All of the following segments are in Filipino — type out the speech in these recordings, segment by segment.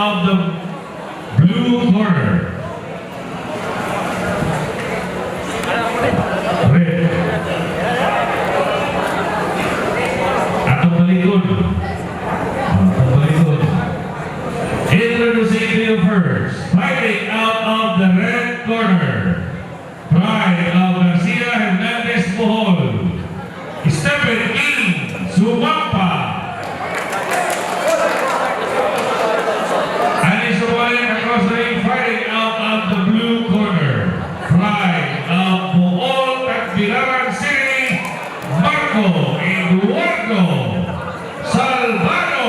of the blue corner. Red. Atong balikod. Atong balikod. Introducing you first. Fighting out of the red corner. Pride of Garcia Hernandez Bohol. Stephen in Sumapa. And is running across the ring, fighting out of the blue corner. Pride of Bohol, Tagbilaran City, Marco Eduardo Salvado.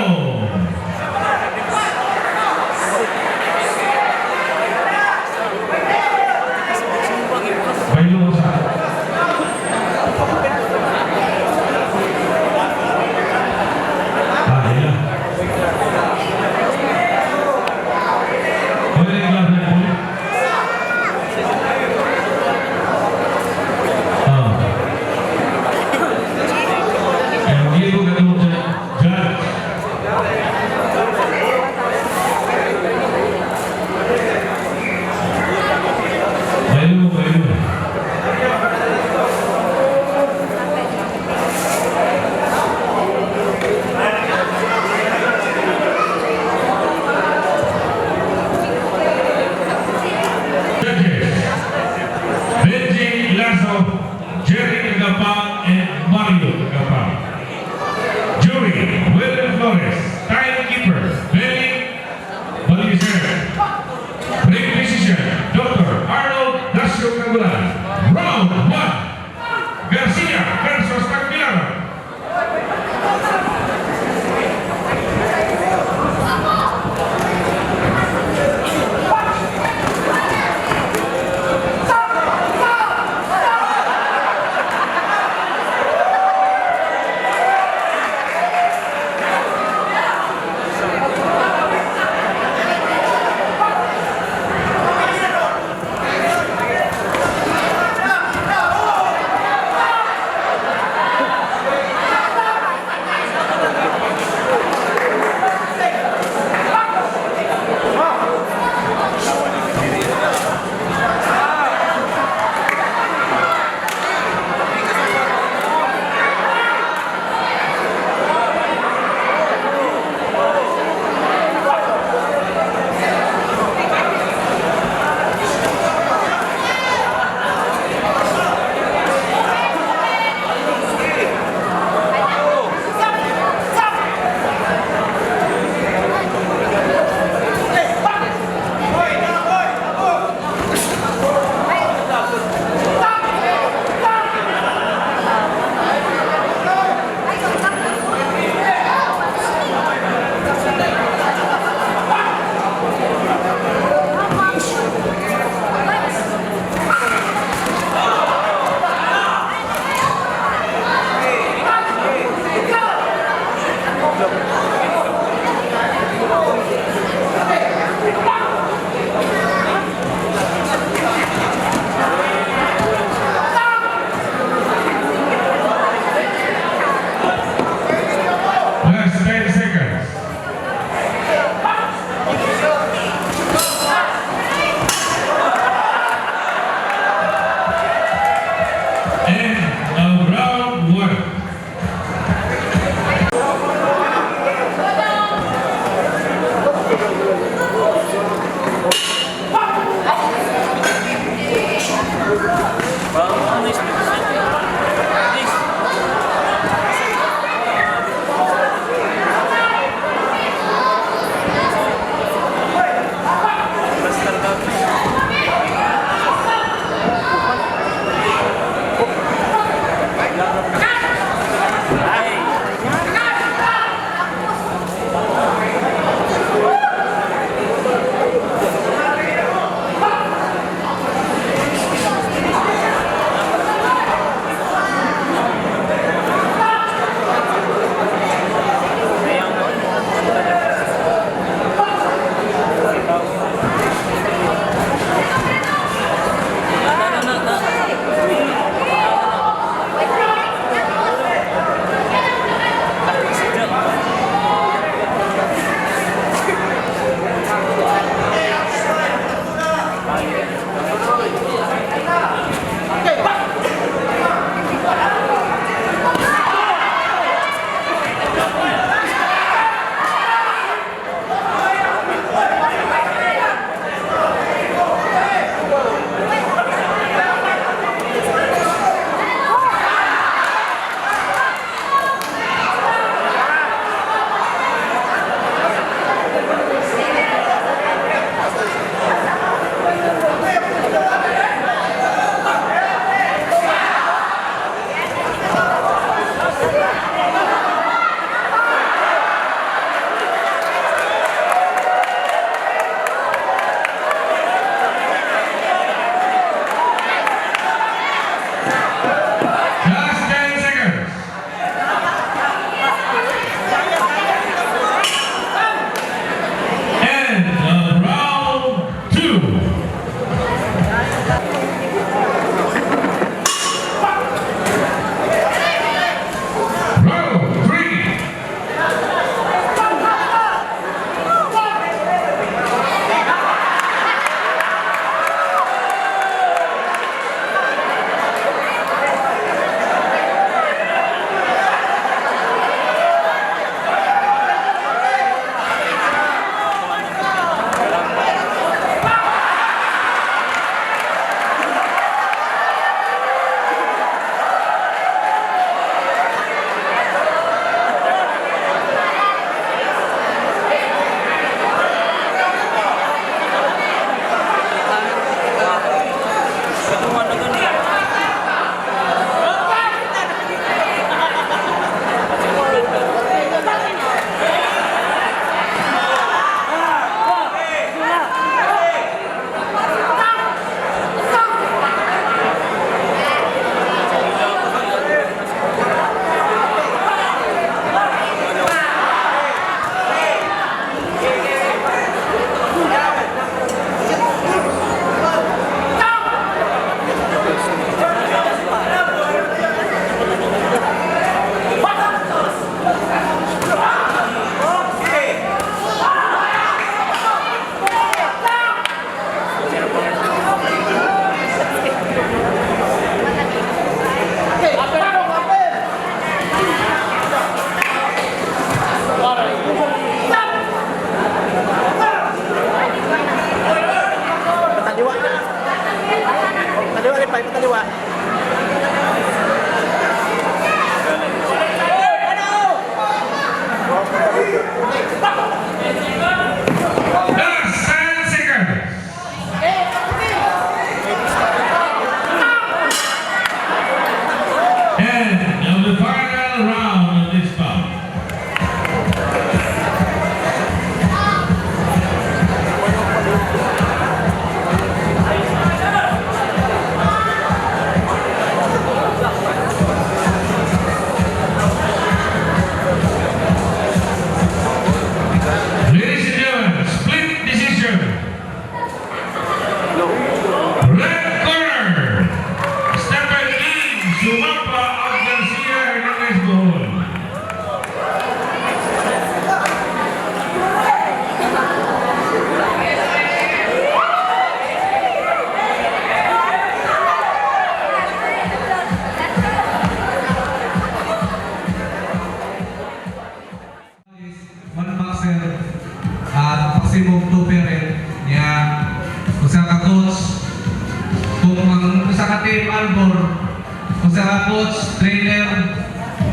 Sa coach, trainer,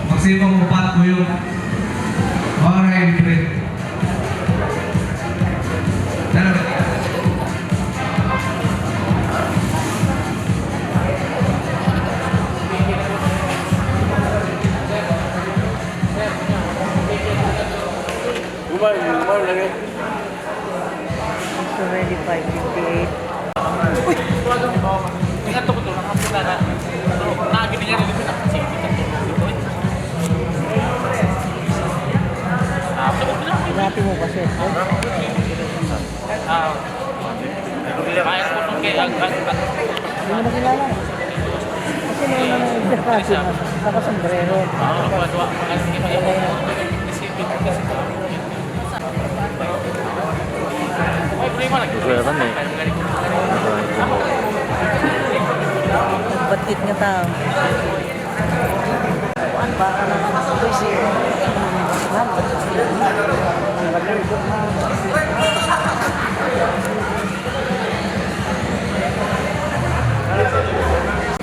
maksimong upat ko yung mga libre. So ready 558. Ingat ko to, nakapula na. Nakagin niya rin na kasi hindi ka tuloy. Hinati mo ba siya? Kaya ko nung kay Agad. Hindi mo nakilala. Kasi noon na nag-interclass yun. Naka-sombrero. Wadwa. Kasi kaya ay, problema lagi. Nagbatit nga tao. Kuan ba ka na ito siya?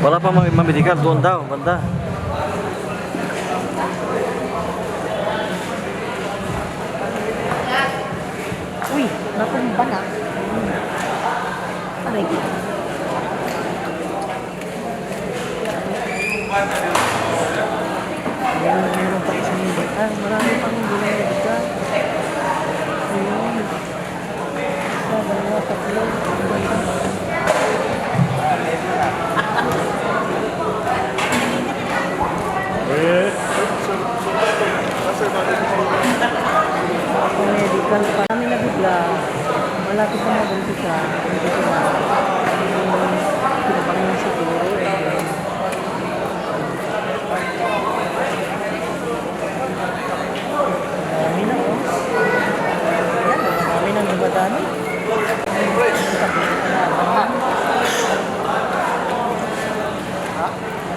Wala pa mamedical doon daw, banda. Uy, natumba na. Aray. Meron pa isang hindi. Marami pang hindi na nabigay. Ayun. Isa, dalawa, tatlo. Medical pa kami nabigla. Malapit na mag-umpisa. Hindi ko na. Pinabang na siguro. Marami na oh. Yan, marami na namadami.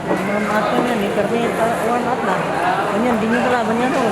Mga mata yan eh. Karne, warm up na. Ganyan, di nyo kalaban yan oh.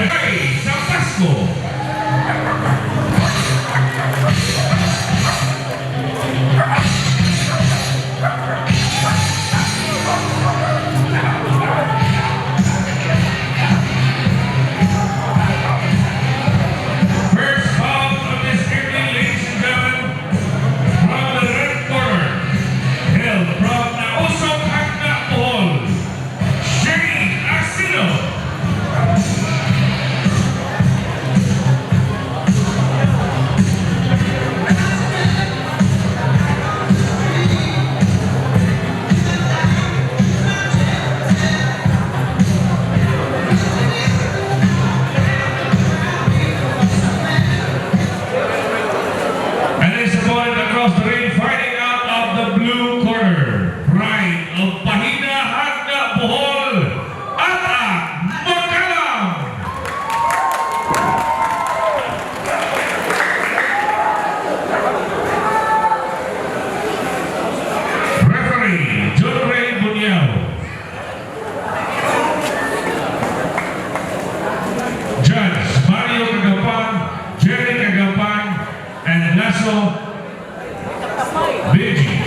Gabay sa Pasko. First foul of this evening, ladies and gentlemen, from the red corner, held from Nausong Hagna Bohol, Shane Arcino. And it's a point across the ring, fighting out of the blue corner. Pride of Pahina Hagna Bohol, Ata Makalam. Referee, John Ray Bunyao. Judge, Mario Cagapan, Jerry Cagapan, and Lasso Benji.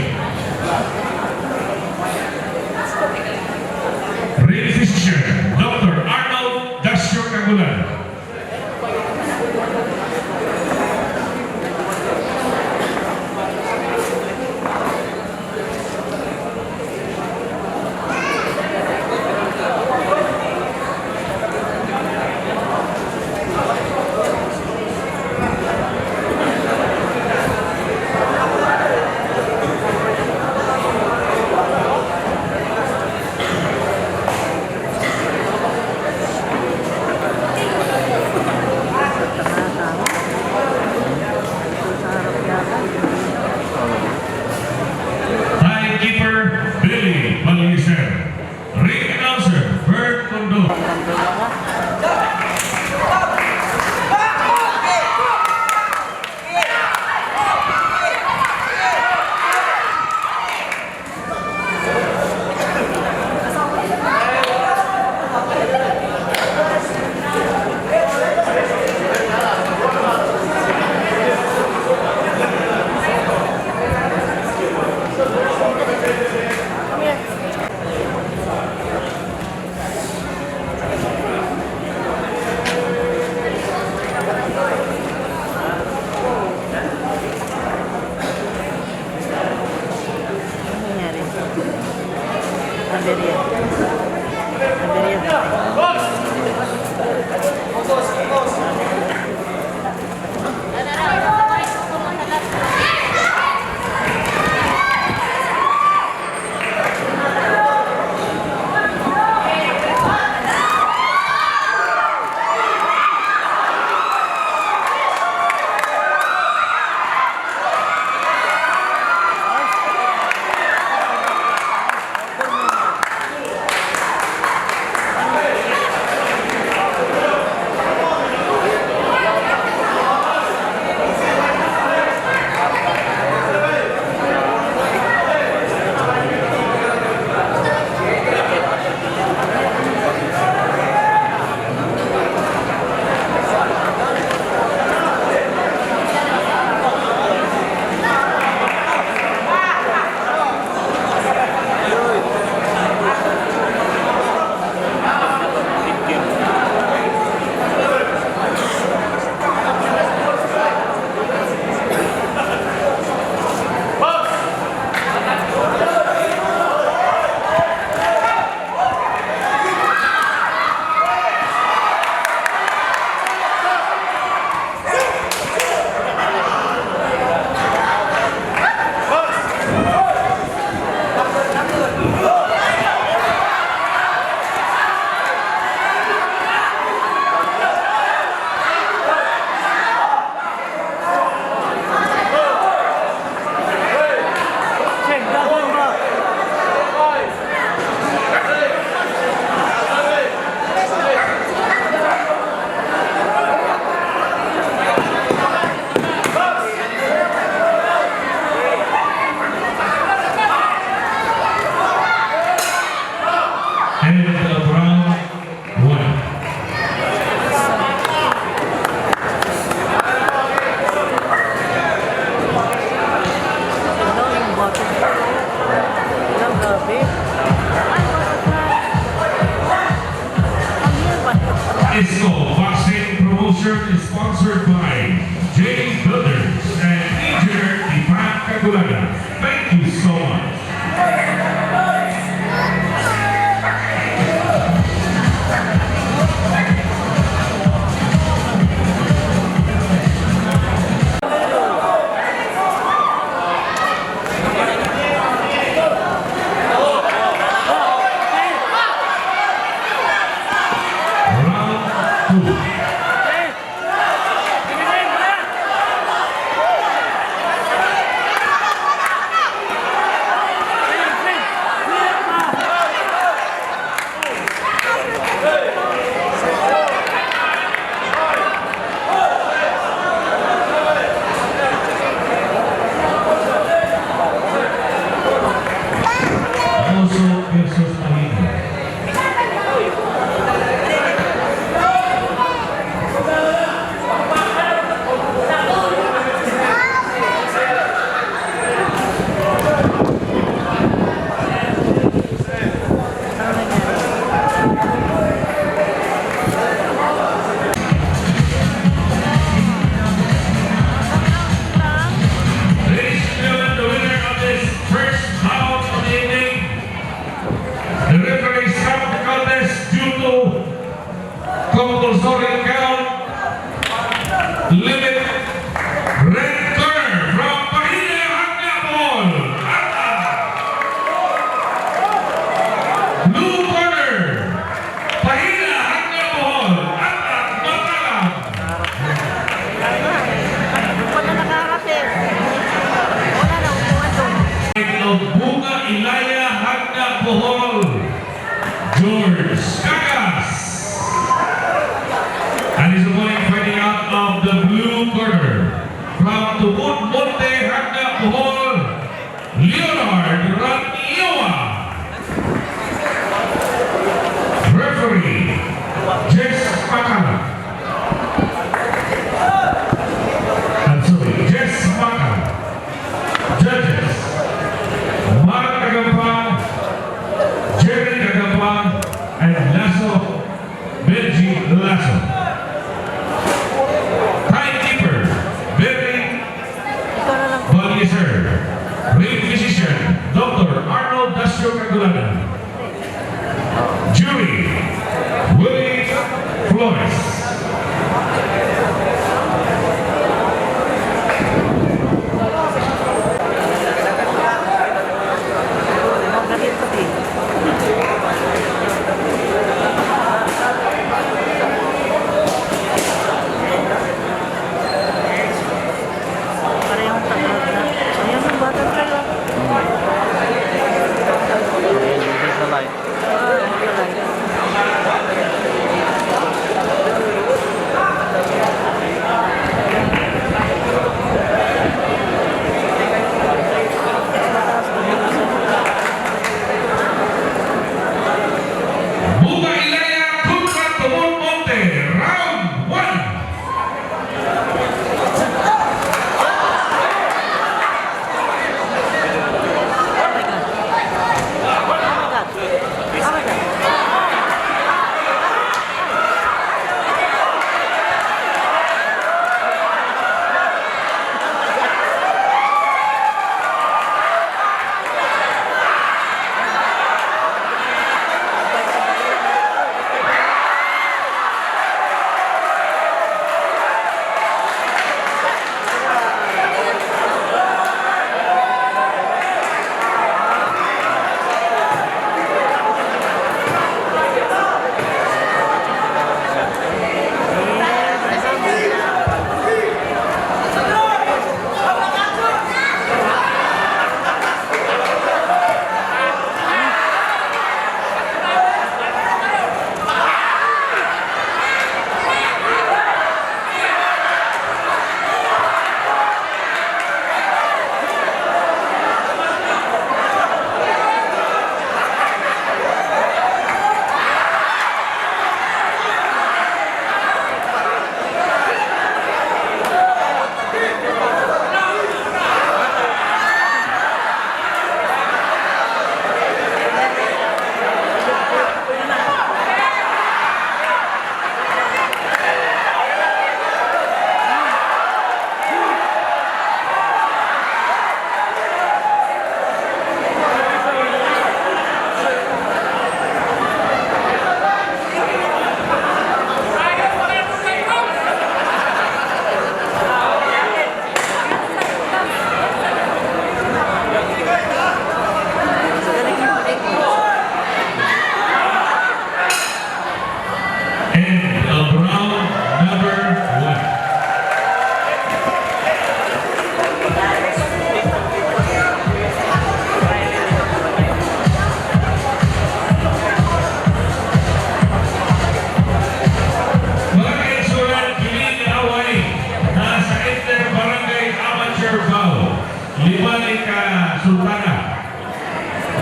Ring Fisher, Dr. Arnold Dasyo Cagulan. promotion is sponsored by J Builders and Engineer Ivan Cagulaga. Thank you so much. Round 2. Alonso versus Mahina. Ladies and gentlemen, the winner of this first bout of the evening, the referee stopped the contest due to compulsory count limit. Red corner from Pahina Hangapol. Blue corner, Pahina Hangapol. Matalam. Wala na nakakapit. Wala na upuan doon. Of Bunga Ilaya Hagna Bohol, George Kagas. And his opponent fighting out of the blue corner from Tubod Monte Hagna Bohol, Leonard Ratioa. Referee, Jess Pakala. I'm sorry, Jess Pakala. Judges, Mark Agampang, Jerry Agampang, and Lasso, Benji Lasso. Timekeeper, Billy Ikaw na lang. Baliser. Ring physician, Dr. Arnold Dasio Cagulaga. Jury, Willie Flores. Magalit pati. Parehong tagal na. Ayan ang bata talaga. Hindi sa light. Bunga Ilaya kontra Tubod Monte, round 1. Oh my God. Sultana.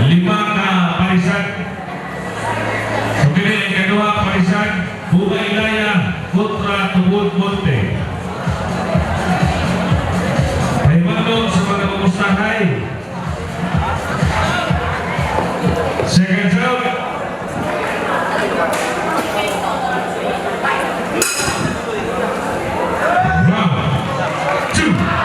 5 ka parisan. So kini ang ikaduha ka parisan, Buga Ilaya kontra Tubod Monte. Ay mandong sa mga mamustahay. Second round. Round 2.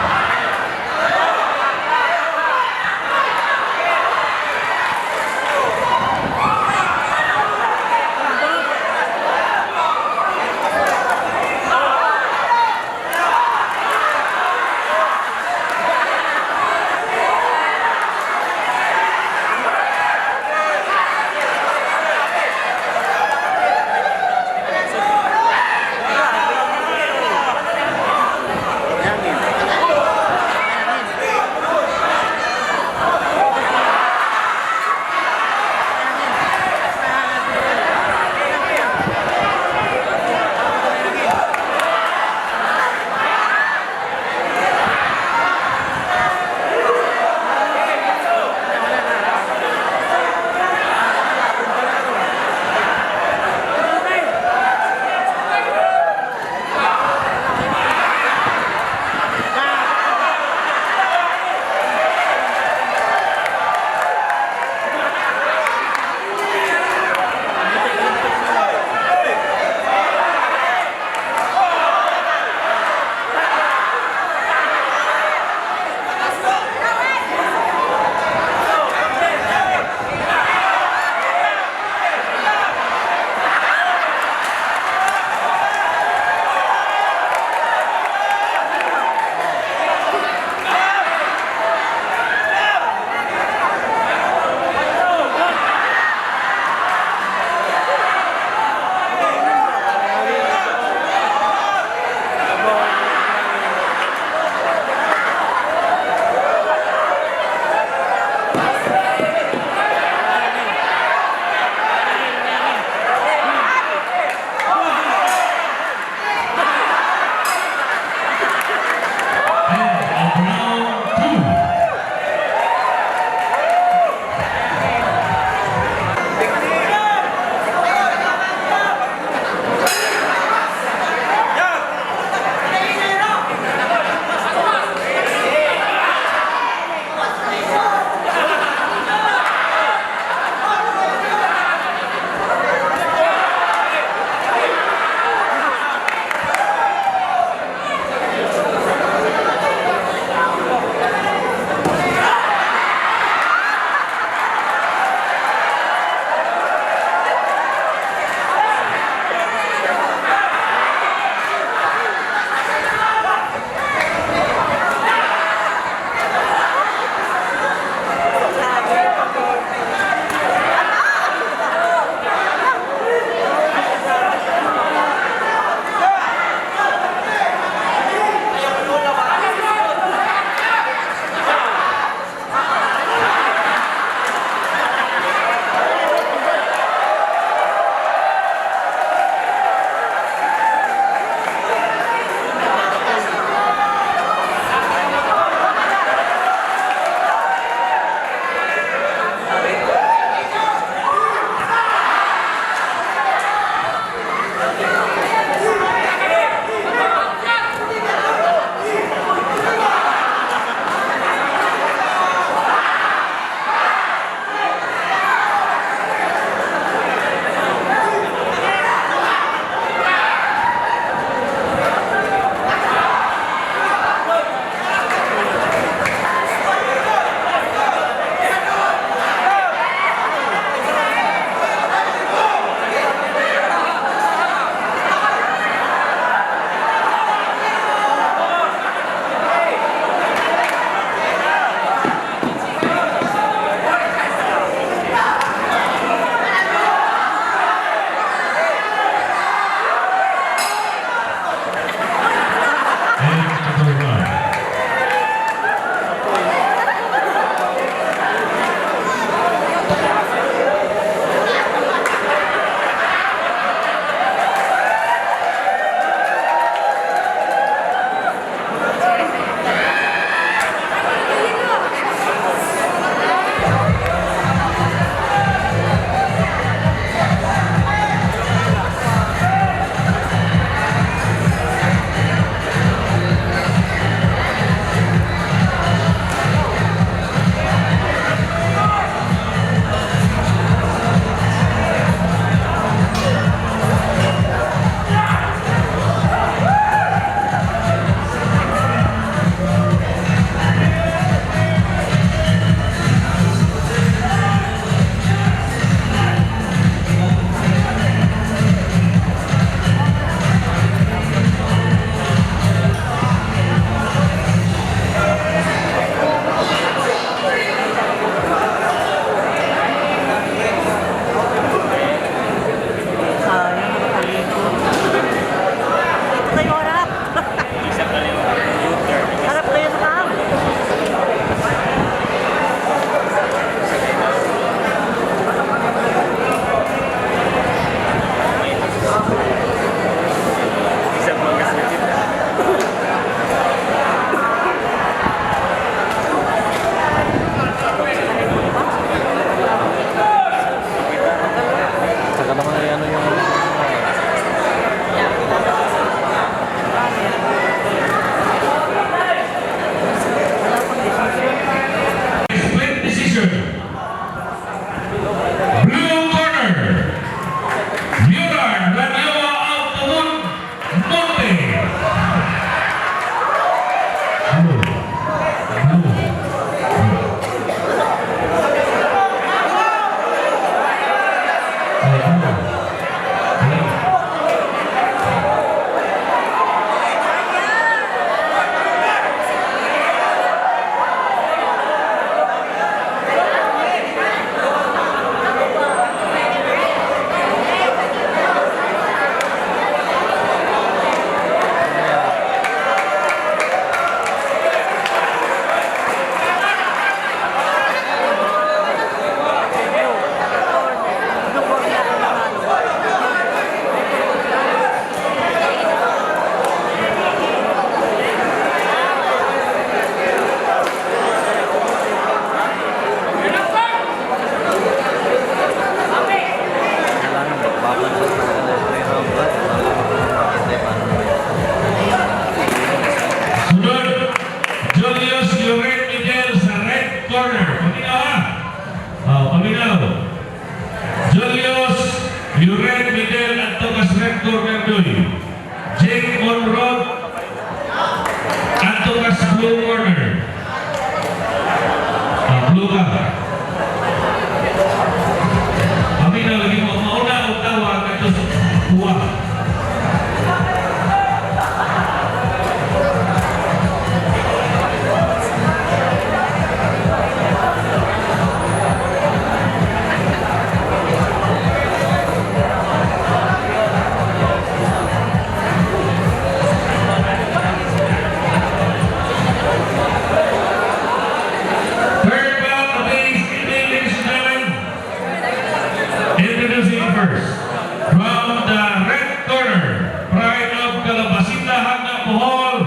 Hagna Bohol,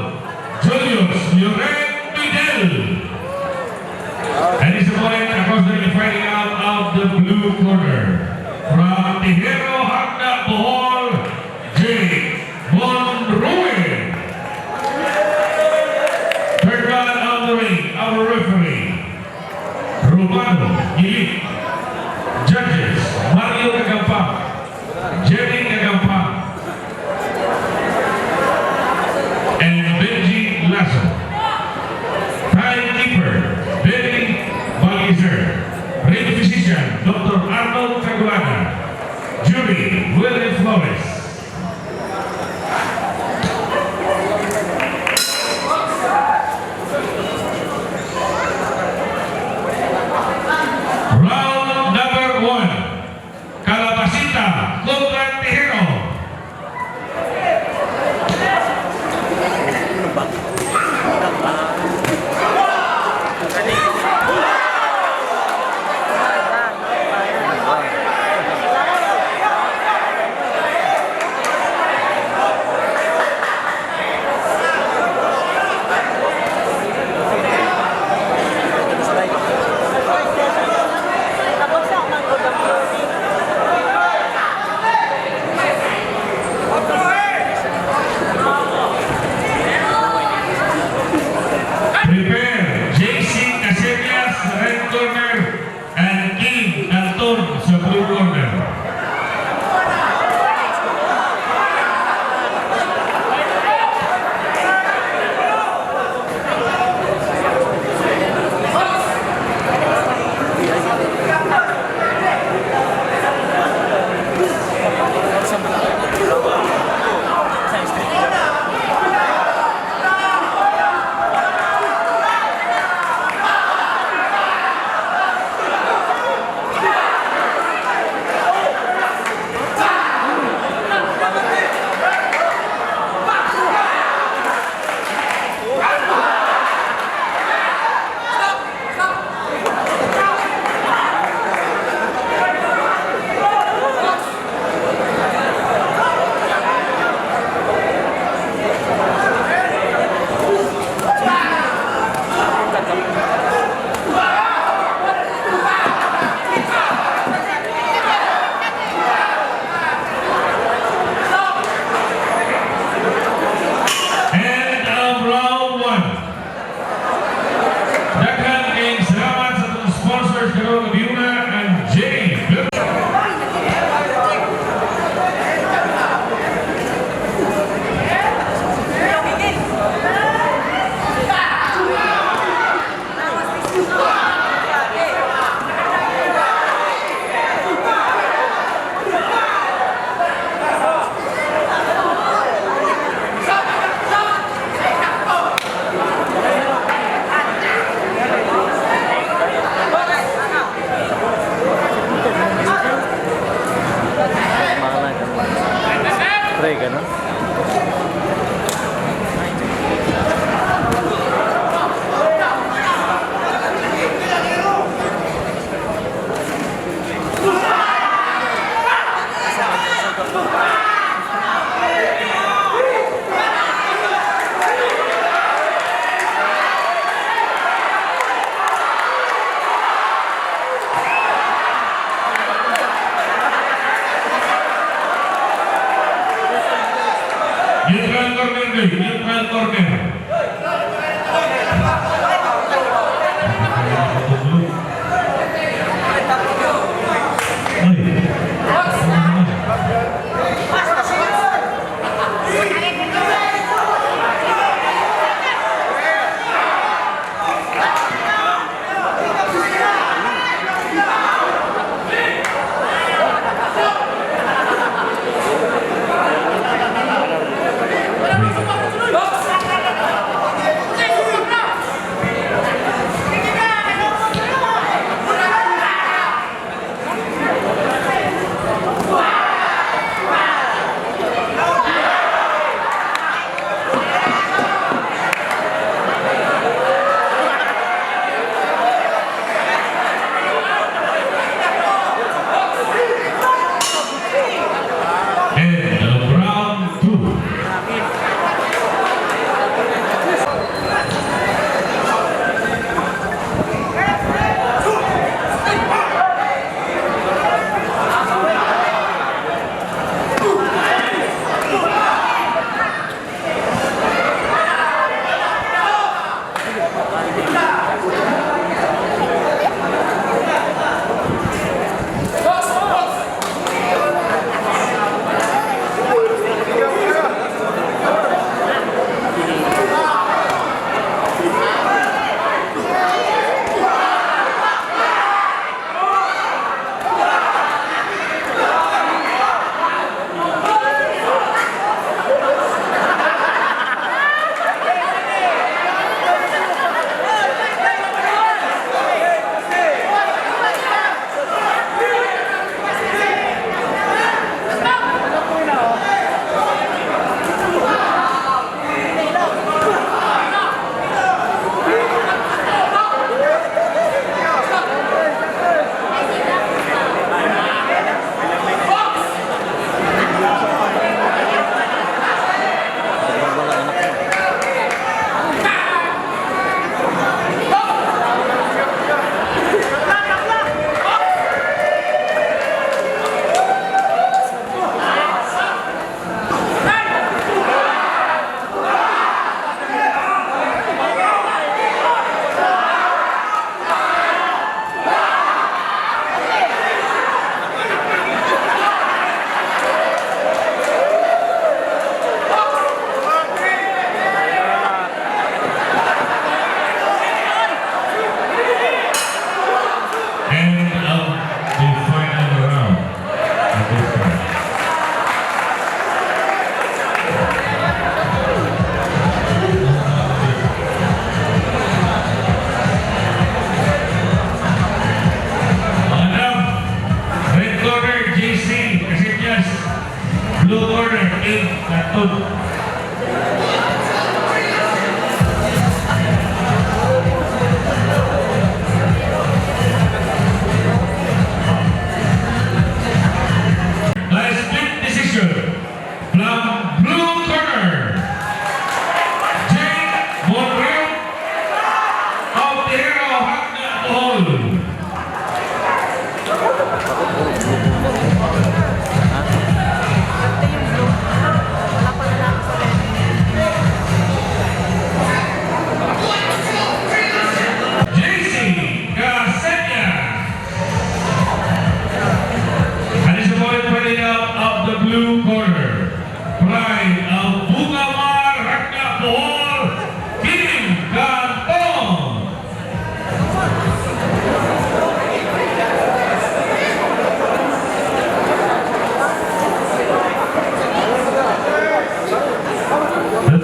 Julius Loren Fidel. And his opponent across the ring fighting out of the blue corner. From Tejero Hagna Bohol, Jake Monroe. Third round of the ring, our referee, Romano Gilit. Judges, Mario Cagampang, Jerry Cagampang, and Benji Lasso. Timekeeper, Benny Balizer. Ring physician, Dr. Arnold Cagulana. Jury, William Flores. Round number 1. Calabasita contra Tejero. Prepare JC Casillas, red corner, and King Anton sa blue corner. End of round 1. Daghan kayong salamat sa itong sponsors Carol Gabiuna and Jay. Pre, ganun. Neutral corner guys, neutral corner.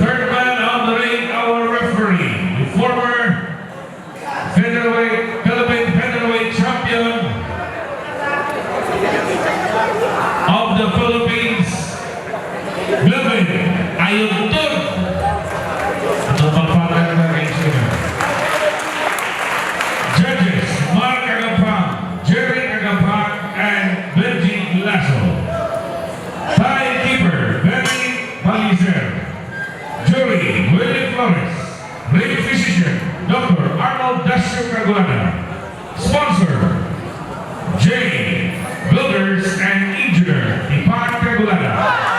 third man on the ring, our referee, the former Philippine featherweight champion of the Philippines, Glavin Ayuntun. Ito pagpapag na rin siya. Judges, Mark Agampang, Jerry Agampang, and Benji Lasso. Timekeeper, Benny Balizer. Jury, Willie Flores. Ring physician, Dr. Arnold Dasio Caguana. Sponsor, J. Builders and Engineer, Ipan Caguana.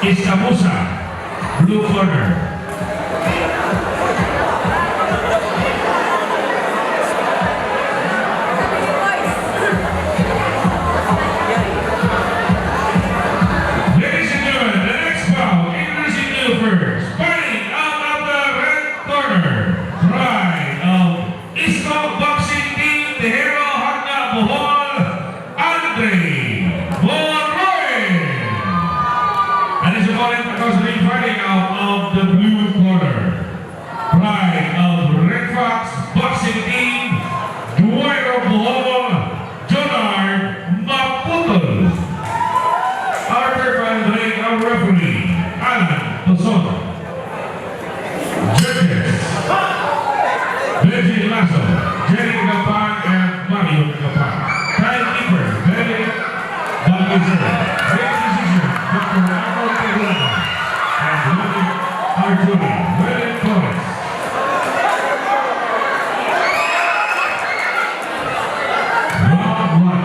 Iskamusa, blue corner. Ladies and gentlemen, the next bout, introducing you first, fighting out of the red corner, pride of Isko Boxing Team, Tejero Hagna Bohol, Andre Monroy. And his opponent across the ring, fighting out of the blue corner, pride of Red Fox Boxing Team, Duero Bohol, Jonard Maputol. Our third fight ring, our referee, Alan Toson. Judges, Benji Lasso, Jerry Gapan, and Mario Gapan. Timekeeper, Benny Balmizer. Great decision, Dr. Arnold Teglano. And Willie Arturi, Willie Torres. Round one.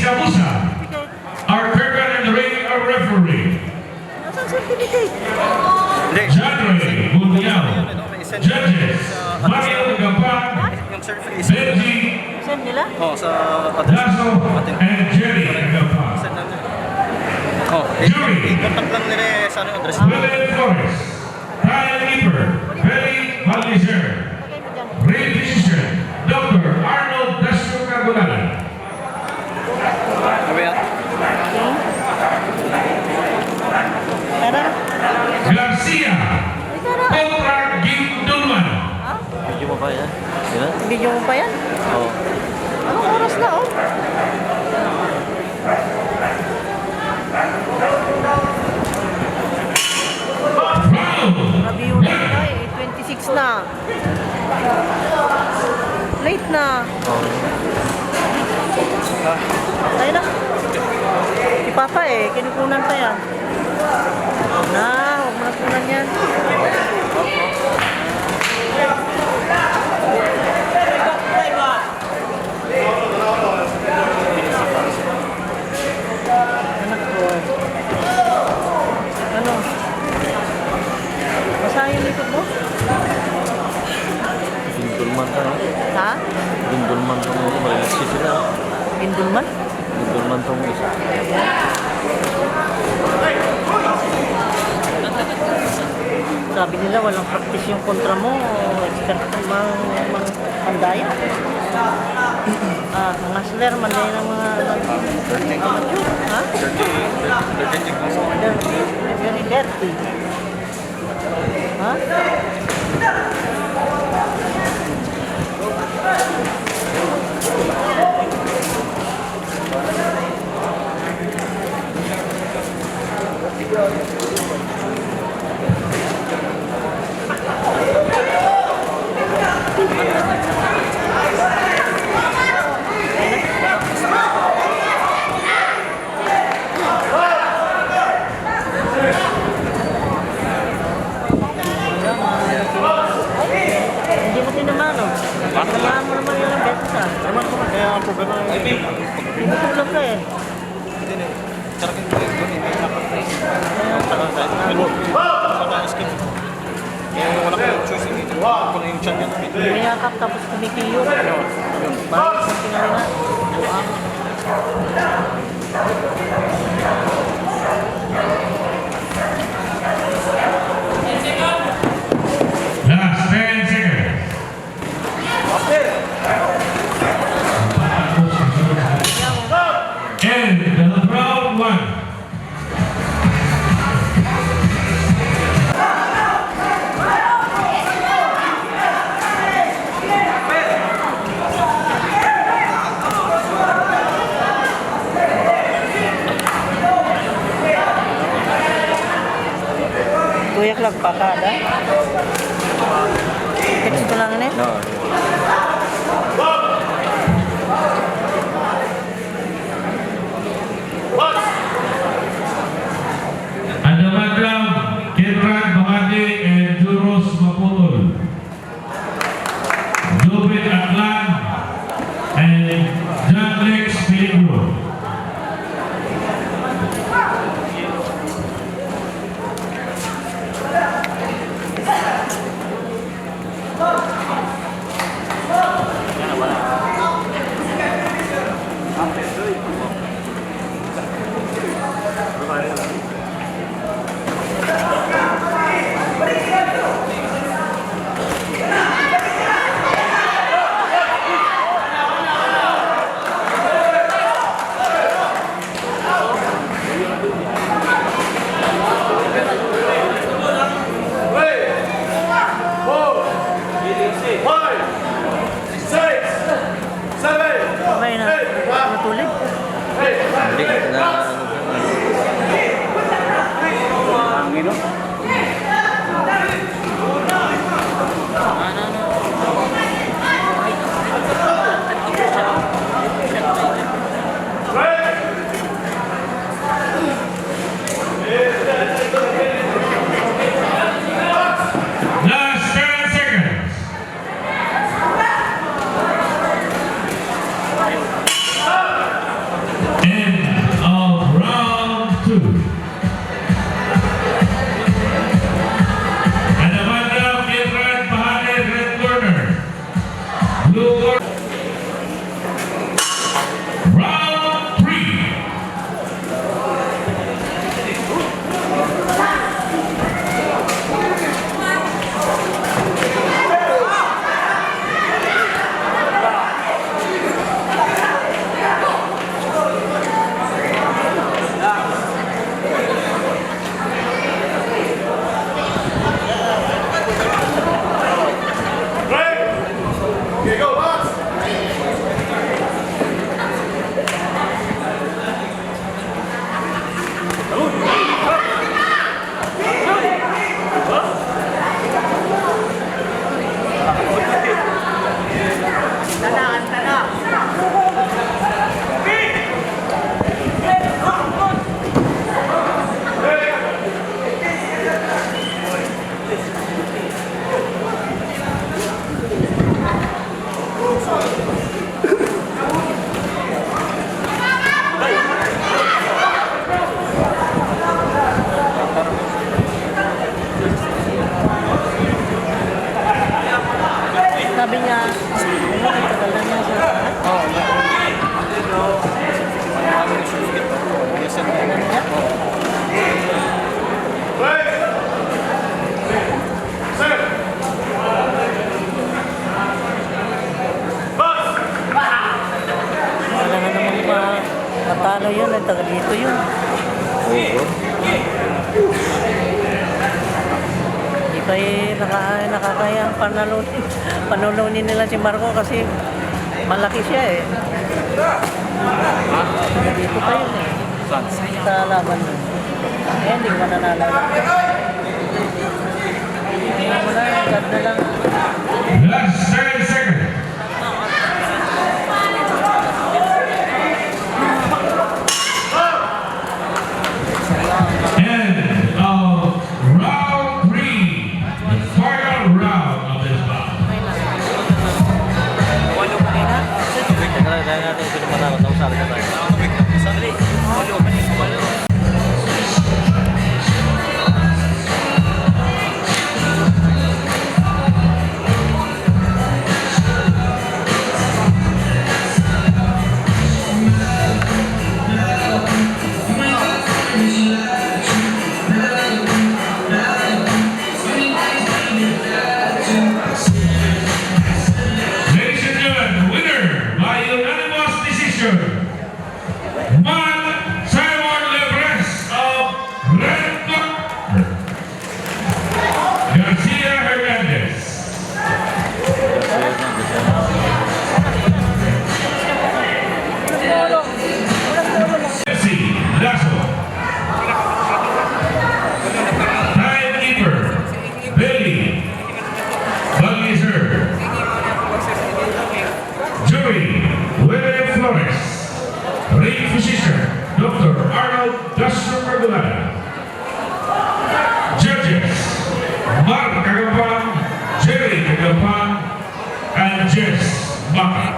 Sabusa. Our curtain and the ring, our referee. Nasaan certificate? Jadre Mundial. Judges, Mario Gapan, Yung surface. Benji Send nila? Oh, sa address. Lasso, and Jerry Gapan. Send lang nila. Oh, Jury. contact lang nila eh, sa ano yung address. William Flores, Kyle Keeper, Perry Valdez, Lagay mo dyan. Ray Physician, Dr. Arnold Dasio Carbonara. Ano yan? Tara. Garcia, Ay, tara. Contra Gim Dulman. Ha? Video mo ba yan? Yan? Video mo pa yan? Oo. Anong oras na, oh? Ronald, Review na nila eh. 26 na. Late na. Tayo na. Si Papa eh, kinukunan pa yan. Na, huwag mo na kunan yan. Anak ko. Ano? Basahin yung likod mo? Bindulman ka no? Ha? Bindulman ka mo. Malis sila. Bindulman? Bindulman ka mo isa. Sabi nila walang practice yung kontra mo. Expert mang pandaya. Mga sler, mandaya ng mga amateur. Ha? Very dirty. Ha? Hindi mo tinamano. Tinamaan mo naman yung beses ah. Kaya ako gano'n. Hindi mo tulog ka eh. Tsarakin ko yun. Hindi nakapay. Kaya wala ko yung choice. Hindi ko na yung chan yan. Mayakap tapos kumikiyot. Bakit mo tinawin Last 10 seconds. And the round one. Kuyak lang pakada. Text ko lang ini. Ada Madam, Kenran Bahadi, and Juros Maputol. Jobin Atlan, and John Lex Peligro. 2. And Amanda Pietran Pahanes, red corner. Blue corner. Round 3. Sabi niya, ano, nagtagal na niya siya. Oo. Ano niya? Wala na namang matalo yun, nagtagal dito yun. Di ba nakakayang panalunin nila si Marco kasi malaki siya eh. Dito pa yun eh. Sa laban nun. Eh, hindi ko mananalo. Hindi mo na, God na lang. Last 7 seconds. End of round 3. The final round of this bout. Ladies and gentlemen, winner by unanimous decision, Man Simon Lebres of Red Corner, Garcia Hernandez. Jesse Lasso. Timekeeper, Bailey Ballizer. Jury, William Flores. Ring physician, Dr. Arnold Castro Margulada. Judges, Mark Cagapang, Jerry Cagapang, and Jess Baka.